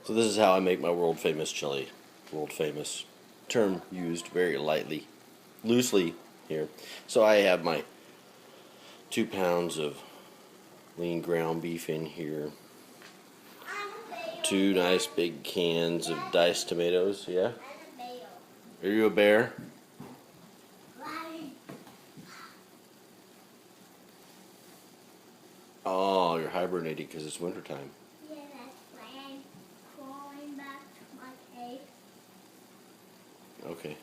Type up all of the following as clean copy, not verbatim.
So this is how I make my world famous chili. World famous term used very lightly, loosely here. So I have my 2 pounds of lean ground beef in here. 2 nice big cans of diced tomatoes. Yeah? Are you a bear? Oh, you're hibernating because it's wintertime. Yeah, that's why I'm crawling back to my cave. Okay.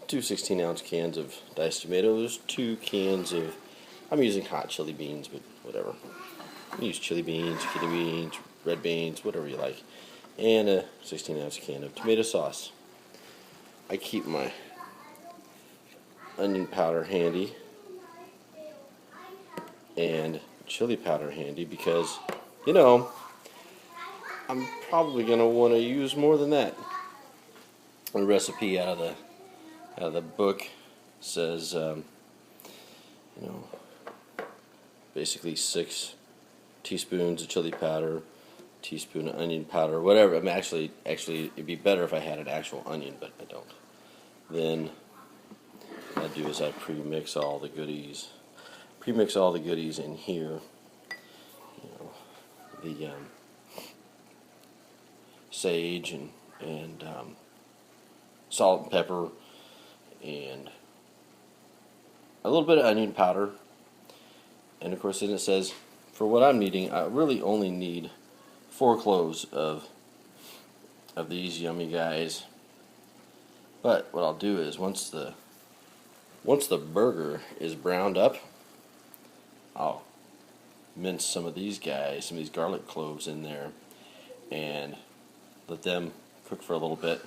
2 16-ounce cans of diced tomatoes, 2 cans of, I'm using hot chili beans, but whatever. You can use chili beans, kidney beans, red beans, whatever you like. And a 16-ounce can of tomato sauce. I keep my onion powder handy and chili powder handy because, you know, I'm probably going to want to use more than that. A recipe out of the book says, basically 6 teaspoons of chili powder, teaspoon of onion powder, whatever. I mean, actually, it'd be better if I had an actual onion, but I don't. Then what I do is I pre-mix all the goodies. Pre-mix all the goodies in here. The sage and salt and pepper and a little bit of onion powder. And of course, then it says, for what I'm needing, I really only need 4 cloves of these yummy guys. But what I'll do is once the burger is browned up, I'll mince some of these guys, some of these garlic cloves in there, and let them cook for a little bit.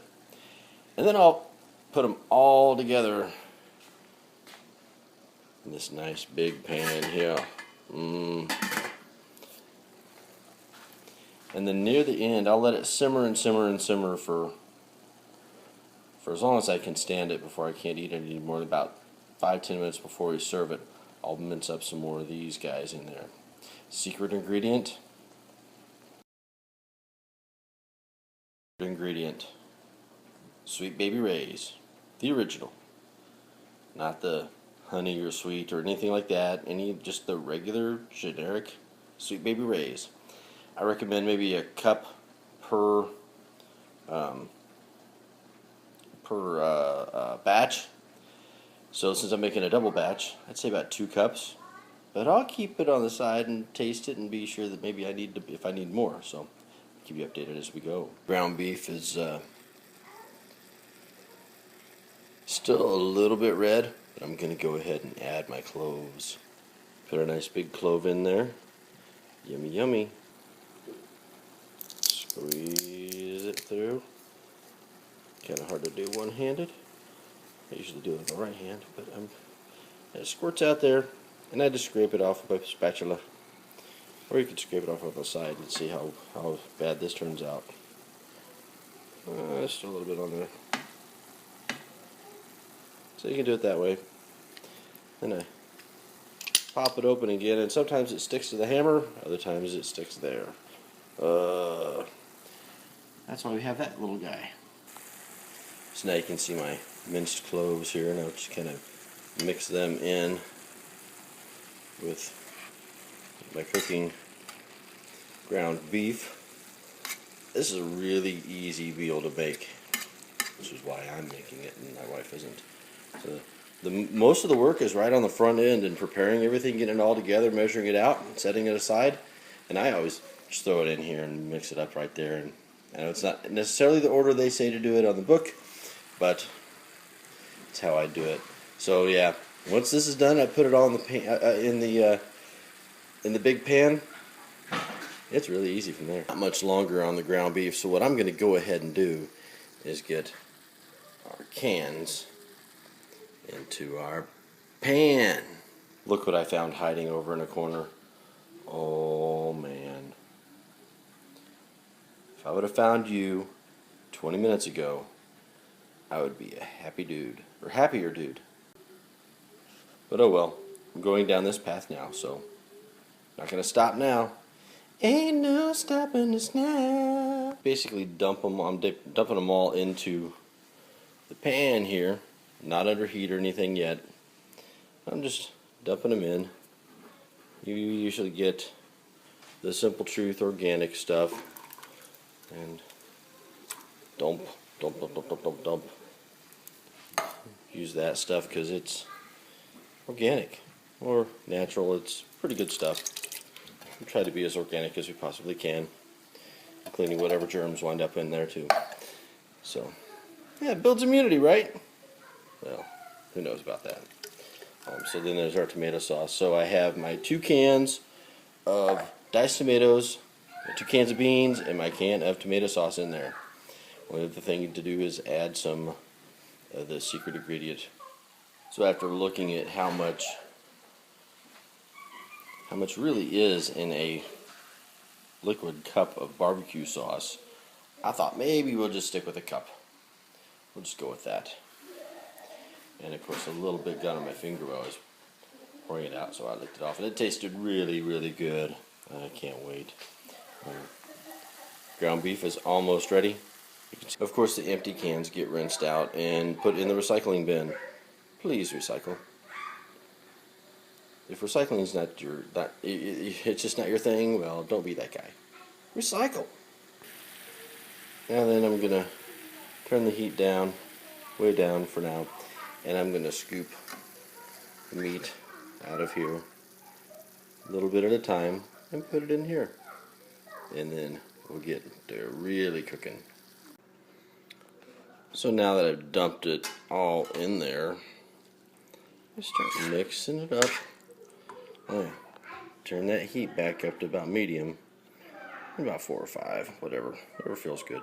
And then I'll put them all together in this nice big pan here. And then near the end, I'll let it simmer and simmer and simmer for as long as I can stand it before I can't eat it anymore. About 5-10 minutes before we serve it, I'll mince up some more of these guys in there. Secret ingredient. Sweet Baby Ray's, the original, not the honey or sweet or anything like that. Just the regular generic Sweet Baby Ray's. I recommend maybe a cup per batch. So since I'm making a double batch, I'd say about 2 cups. But I'll keep it on the side and taste it and be sure that maybe if I need more. So I'll keep you updated as we go. Ground beef is still a little bit red, but I'm going to go ahead and add my cloves. Put a nice big clove in there. Yummy, yummy. Squeeze it through. Kind of hard to do one-handed. I usually do it with my right hand, but it squirts out there, and I just scrape it off with a spatula. Or you could scrape it off on the side and see how bad this turns out. Just a little bit on there. So you can do it that way. Then I pop it open again, and sometimes it sticks to the hammer, other times it sticks there. That's why we have that little guy. So now you can see my minced cloves here, and I'll just kind of mix them in with my cooking ground beef. This is a really easy meal to make, which is why I'm making it and my wife isn't. So most of the work is right on the front end and preparing everything, getting it all together, measuring it out, and setting it aside. And I always just throw it in here and mix it up right there. And I know it's not necessarily the order they say to do it on the book, but it's how I do it. So yeah, once this is done, I put it all in the pan, in the big pan. It's really easy from there. Not much longer on the ground beef. So what I'm going to go ahead and do is get our cans into our pan. Look what I found hiding over in a corner. Oh man. If I would have found you 20 minutes ago, I would be a happy dude, or happier dude. But oh well, I'm going down this path now, so Not gonna stop now. Ain't no stopping us now. Basically dump them. I'm dumping them all into the pan here. Not under heat or anything yet. I'm just dumping them in. You usually get the Simple Truth organic stuff. And dump. Use that stuff because it's organic or natural. It's pretty good stuff. We try to be as organic as we possibly can, including whatever germs wind up in there too. So, yeah, it builds immunity, right? Well, who knows about that. So then there's our tomato sauce. So I have my 2 cans of diced tomatoes, my 2 cans of beans, and my can of tomato sauce in there. One of the things to do is add some of the secret ingredient. So after looking at how much really is in a liquid cup of barbecue sauce, I thought maybe we'll just stick with a cup. We'll just go with that. And of course a little bit got on my finger while I was pouring it out, so I licked it off. And it tasted really, really good. I can't wait. Ground beef is almost ready. Of course the empty cans get rinsed out and put in the recycling bin. Please recycle. If recycling is it's just not your thing, well, don't be that guy. Recycle. Now then I'm going to turn the heat down, way down for now, and I'm going to scoop the meat out of here a little bit at a time and put it in here. And then we'll get to really cooking. So now that I've dumped it all in there, I start mixing it up. Oh, turn that heat back up to about medium, about 4 or 5, whatever feels good.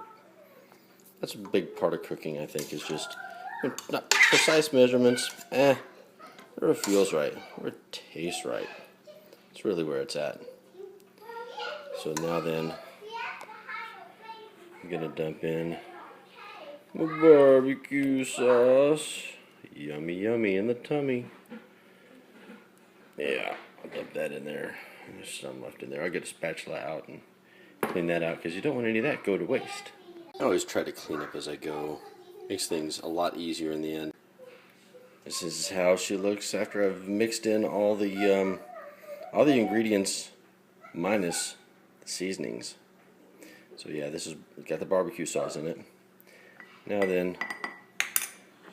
That's a big part of cooking, I think, is just not precise measurements. Whatever feels right, whatever it tastes right. It's really where it's at. So now then, I'm gonna dump in my barbecue sauce. Yummy, yummy in the tummy. Yeah, I'll dump that in there. There's some left in there. I'll get a spatula out and clean that out because you don't want any of that go to waste. I always try to clean up as I go. Makes things a lot easier in the end. This is how she looks after I've mixed in all the ingredients minus the seasonings. So yeah, this has got the barbecue sauce in it. Now then,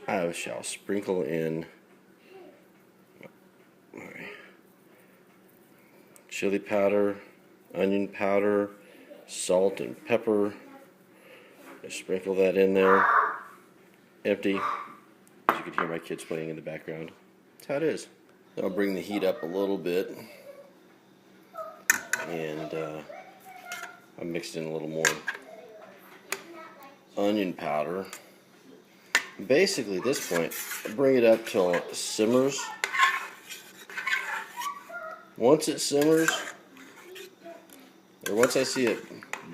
I shall sprinkle in my chili powder, onion powder, salt and pepper. Just sprinkle that in there. Empty. As you can hear my kids playing in the background. That's how it is. I'll bring the heat up a little bit. And I mixed in a little more onion powder. Basically at this point, I bring it up till it simmers. Once it simmers, or once I see it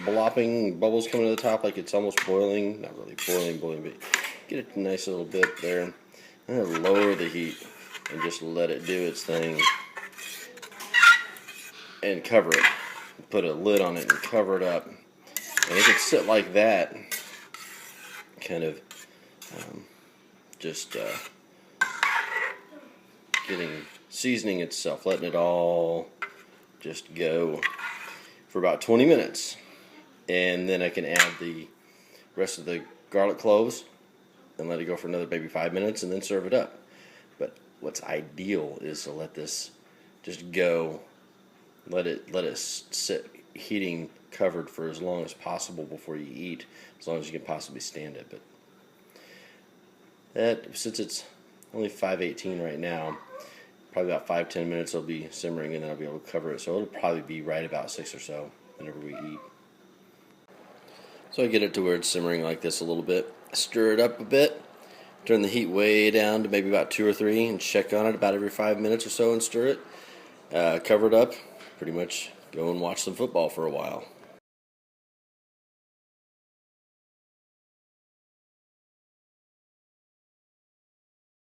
blopping, bubbles coming to the top like it's almost boiling, not really boiling, but get it a nice little bit there. And then lower the heat and just let it do its thing. And cover it. Put a lid on it and cover it up. And it can sit like that, kind of just seasoning itself, letting it all just go for about 20 minutes. And then I can add the rest of the garlic cloves and let it go for another maybe 5 minutes and then serve it up. But what's ideal is to let this just go. Let it sit heating covered for as long as possible before you eat, as long as you can possibly stand it. But that, since it's only 5:18 right now, probably about 5-10 minutes it'll be simmering, and then I'll be able to cover it. So it'll probably be right about 6 or so whenever we eat. So I get it to where it's simmering like this a little bit. Stir it up a bit. Turn the heat way down to maybe about 2 or 3, and check on it about every 5 minutes or so and stir it. Cover it up. Pretty much go and watch some football for a while.